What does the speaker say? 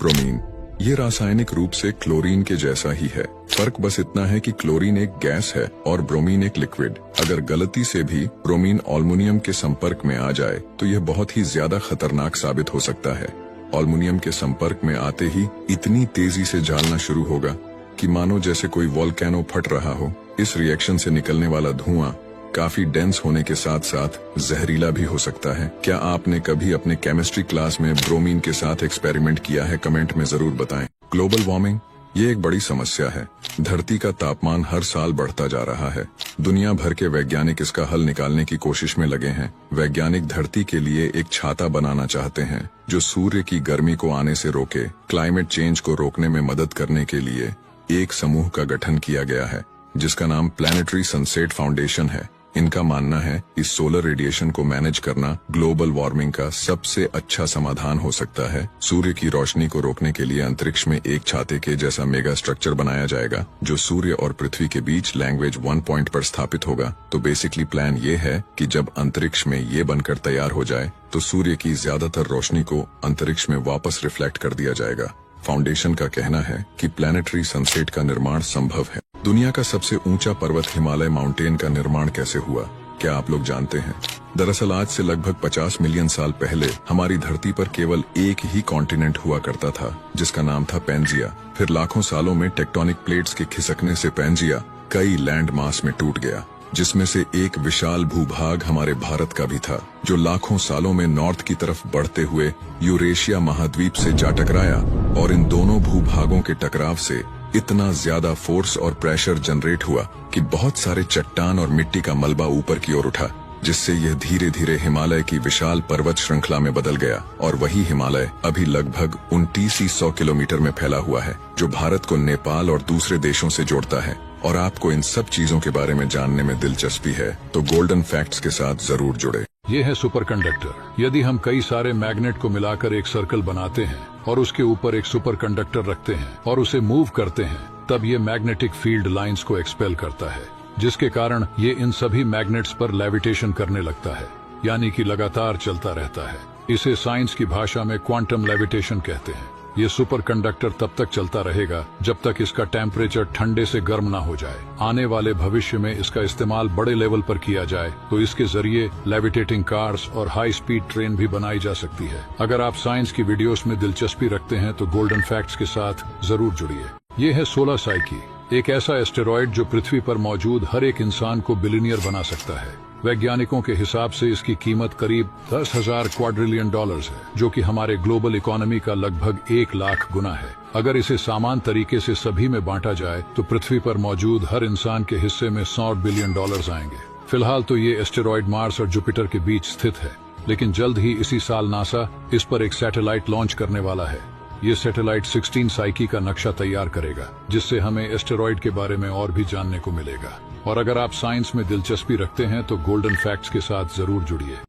Bromine. ये रासायनिक रूप से क्लोरीन के जैसा ही है। फर्क बस इतना है कि क्लोरीन एक गैस है और ब्रोमीन एक लिक्विड। अगर गलती से भी ब्रोमीन एल्युमिनियम के संपर्क में आ जाए तो यह बहुत ही ज्यादा खतरनाक साबित हो सकता है। एल्युमिनियम के संपर्क में आते ही इतनी तेजी से जलना शुरू होगा कि मानो जैसे कोई वोल्केनो फट रहा हो। इस रिएक्शन से निकलने वाला धुआं काफी डेंस होने के साथ साथ जहरीला भी हो सकता है। क्या आपने कभी अपने केमिस्ट्री क्लास में ब्रोमीन के साथ एक्सपेरिमेंट किया है? कमेंट में जरूर बताएं। ग्लोबल वार्मिंग ये एक बड़ी समस्या है। धरती का तापमान हर साल बढ़ता जा रहा है। दुनिया भर के वैज्ञानिक इसका हल निकालने की कोशिश में लगे हैं। वैज्ञानिक धरती के लिए एक छाता बनाना चाहते हैं जो सूर्य की गर्मी को आने से रोके। क्लाइमेट चेंज को रोकने में मदद करने के लिए एक समूह का गठन किया गया है जिसका नाम प्लैनेटरी सनसेट फाउंडेशन है। इनका मानना है इस सोलर रेडिएशन को मैनेज करना ग्लोबल वार्मिंग का सबसे अच्छा समाधान हो सकता है। सूर्य की रोशनी को रोकने के लिए अंतरिक्ष में एक छाते के जैसा मेगा स्ट्रक्चर बनाया जाएगा जो सूर्य और पृथ्वी के बीच लैंग्वेज 1 पॉइंट पर स्थापित होगा। तो बेसिकली प्लान ये है कि जब अंतरिक्ष में ये बनकर तैयार हो जाए तो सूर्य की ज्यादातर रोशनी को अंतरिक्ष में वापस रिफ्लेक्ट कर दिया जाएगा। फाउंडेशन का कहना है कि प्लैनेटरी सनसेट का निर्माण संभव है। दुनिया का सबसे ऊंचा पर्वत हिमालय माउंटेन का निर्माण कैसे हुआ, क्या आप लोग जानते हैं? दरअसल आज से लगभग 50 मिलियन साल पहले हमारी धरती पर केवल एक ही कॉन्टिनेंट हुआ करता था जिसका नाम था पैंजिया। फिर लाखों सालों में टेक्टोनिक प्लेट्स के खिसकने से पैंजिया कई लैंड मास में टूट गया, जिसमें से एक विशाल भूभाग हमारे भारत का भी था जो लाखों सालों में नॉर्थ की तरफ बढ़ते हुए यूरेशिया महाद्वीप से जा टकराया। और इन दोनों भूभागों के टकराव से इतना ज्यादा फोर्स और प्रेशर जनरेट हुआ कि बहुत सारे चट्टान और मिट्टी का मलबा ऊपर की ओर उठा, जिससे यह धीरे धीरे हिमालय की विशाल पर्वत श्रृंखला में बदल गया। और वही हिमालय अभी लगभग 2900 किलोमीटर में फैला हुआ है जो भारत को नेपाल और दूसरे देशों से जोड़ता है। और आपको इन सब चीजों के बारे में जानने में दिलचस्पी है तो गोल्डन फैक्ट्स के साथ जरूर जुड़े। ये है सुपर कंडक्टर। यदि हम कई सारे मैग्नेट को मिलाकर एक सर्कल बनाते हैं और उसके ऊपर एक सुपर कंडक्टर रखते हैं और उसे मूव करते हैं, तब ये मैग्नेटिक फील्ड लाइंस को एक्सपेल करता है, जिसके कारण ये इन सभी मैग्नेट्स पर लेविटेशन करने लगता है, यानी कि लगातार चलता रहता है। इसे साइंस की भाषा में क्वांटम लेविटेशन कहते हैं। ये सुपर कंडक्टर तब तक चलता रहेगा जब तक इसका टेम्परेचर ठंडे से गर्म ना हो जाए। आने वाले भविष्य में इसका इस्तेमाल बड़े लेवल पर किया जाए तो इसके जरिए लेविटेटिंग कार्स और हाई स्पीड ट्रेन भी बनाई जा सकती है। अगर आप साइंस की वीडियोस में दिलचस्पी रखते हैं तो गोल्डन फैक्ट्स के साथ जरूर जुड़िए। ये है 16 साइकी, एक ऐसा एस्टेरॉयड जो पृथ्वी पर मौजूद हर एक इंसान को बिलियनियर बना सकता है। वैज्ञानिकों के हिसाब से इसकी कीमत करीब 10,000 क्वाड्रिलियन डॉलर्स है, जो कि हमारे ग्लोबल इकोनॉमी का लगभग 1 लाख गुना है। अगर इसे समान तरीके से सभी में बांटा जाए तो पृथ्वी पर मौजूद हर इंसान के हिस्से में 100 बिलियन डॉलर्स आएंगे। फिलहाल तो ये एस्टेरॉयड मार्स और जुपिटर के बीच स्थित है, लेकिन जल्द ही इसी साल नासा इस पर एक सैटेलाइट लॉन्च करने वाला है। ये सैटेलाइट 16 साइकी का नक्शा तैयार करेगा, जिससे हमें एस्टेरॉयड के बारे में और भी जानने को मिलेगा। और अगर आप साइंस में दिलचस्पी रखते हैं तो गोल्डन फैक्ट्स के साथ जरूर जुड़िए।